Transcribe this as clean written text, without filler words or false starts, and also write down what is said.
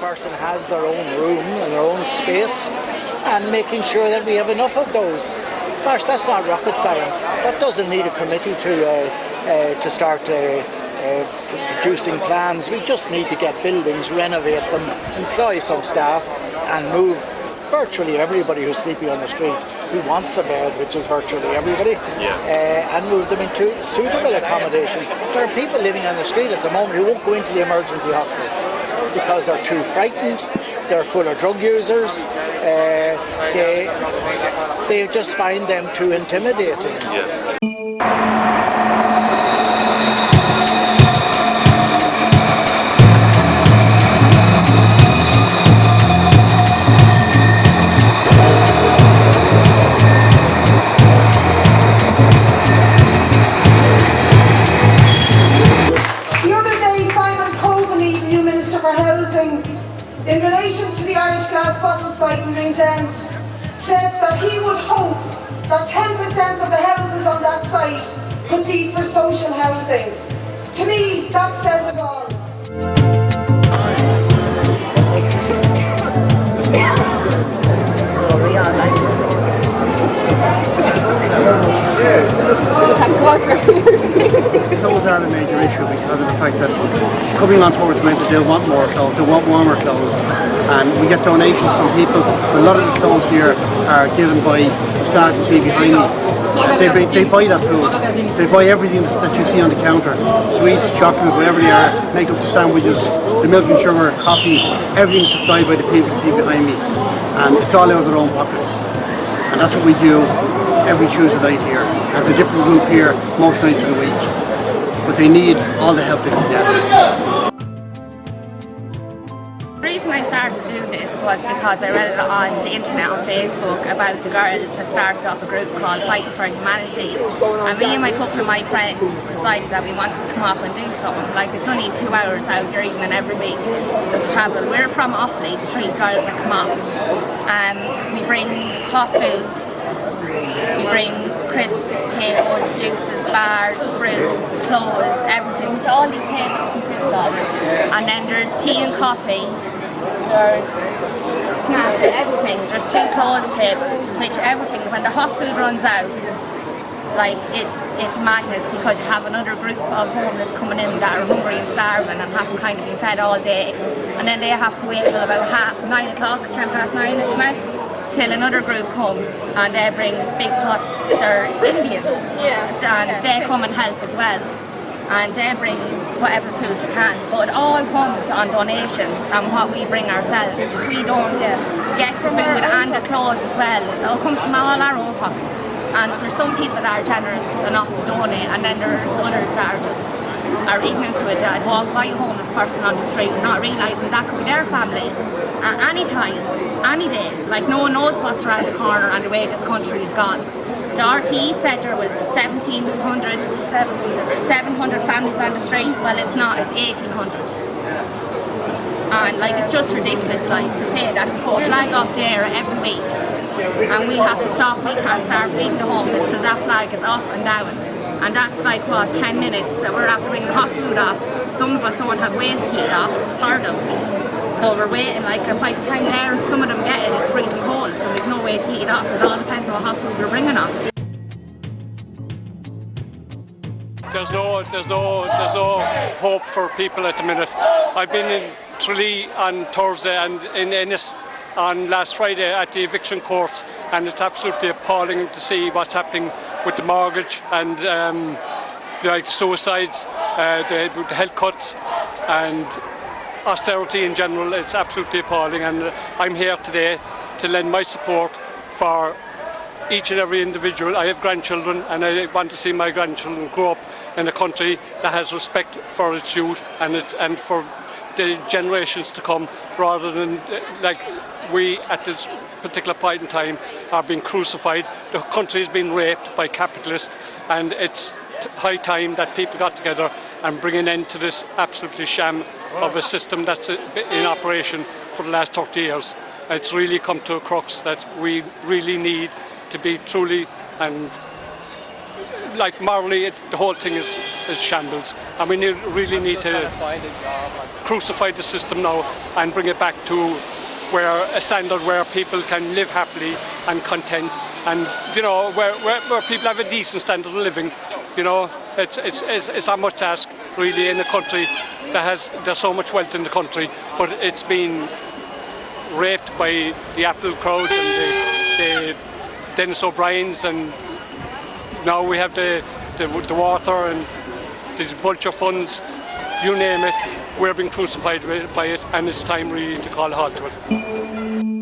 person has their own room and their own space, and making sure that we have enough of those. Gosh, that's not rocket science. That doesn't need a committee to start producing plans. We just need to get buildings, renovate them, employ some staff, and move virtually everybody who's sleeping on the street, who wants a bed, which is virtually everybody, and move them into suitable accommodation. There are people living on the street at the moment who won't go into the emergency hospitals because they're too frightened, they're full of drug users, they just find them too intimidating. Yes. In relation to the Irish Glass Bottle site in Ringsend, said that he would hope that 10% of the houses on that site could be for social housing. To me, that says it all. Clothes are a major issue because of the fact that coming on towards winter, they'll want more clothes, they want warmer clothes, and we get donations from people. A lot of the clothes here are given by the staff you see behind me. They buy that food, they buy everything that you see on the counter, sweets, chocolate, whatever they are, make up the sandwiches, the milk and sugar, coffee, everything supplied by the people you see behind me, and it's all out of their own pockets. And that's what we do every Tuesday night here. There's a different group here most nights of the week, but they need all the help they can get. The reason I started doing this was because I read it on the internet on Facebook about the girls that started up a group called Fighting for Humanity, and me and my couple of my friends decided that we wanted to come up and do something. Like, it's only 2 hours out your evening every week to travel. We're from Offaly, the 3 girls that come up. We bring hot foods, we bring crisps, tables, juices, bars, fruit, clothes, everything, which all these tables consist of. And then there's tea and coffee, there's snacks, everything. There's 2 clothes tables, which everything, when the hot food runs out, like, it's madness, because you have another group of homeless coming in that are hungry and starving and haven't kind of been fed all day, and then they have to wait till about 9 o'clock, 9:10, isn't it? Till another group comes and they bring big pots. They're Indians, and they come and help as well, and they bring whatever food you can, but it all comes on donations and what we bring ourselves. If we don't get the food and the clothes as well, it all comes from all our own pockets. And there's some people that are generous enough to donate, and then there's others that are ignorant to it, that walk by a homeless person on the street not realising that could be their family at any time, any day. Like, no one knows what's around the corner and the way this country is gone. The RTE said there was 700 families on the street. Well, it's not, it's 1,800. And like, it's just ridiculous, like, to say that to put a flag up there every week and we have to stop, we can't start feeding the homeless, so that flag is up and down. And that's like, what, 10 minutes that we're after bringing hot food up. Some of us don't have ways to heat up for them. So we're waiting, like, by the time there, some of them get it, it's freezing cold, so we've no way to heat it up. It all depends on what hot food we're bringing up. There's no hope for people at the minute. I've been in Tralee on Thursday and in Ennis on last Friday at the eviction courts, and it's absolutely appalling to see what's happening with the mortgage and like suicides, the health cuts and austerity in general. It's absolutely appalling, and I'm here today to lend my support for each and every individual. I have grandchildren, and I want to see my grandchildren grow up in a country that has respect for its youth and for the generations to come, rather than like we at this particular point in time are being crucified. The country is being raped by capitalists, and it's high time that people got together and bring an end to this absolutely sham of a system that's in operation for the last 30 years. It's really come to a crux that we really need to be truly and like morally, the whole thing is is shambles, and we really need to crucify the system now and bring it back to a standard where people can live happily and content, and where people have a decent standard of living. It's not much to ask really in a country there's so much wealth in the country, but it's been raped by the Apple crowd and the Dennis O'Briens, and now we have the water and the vulture funds, you name it. We're being crucified by it, and it's time really to call a halt to it.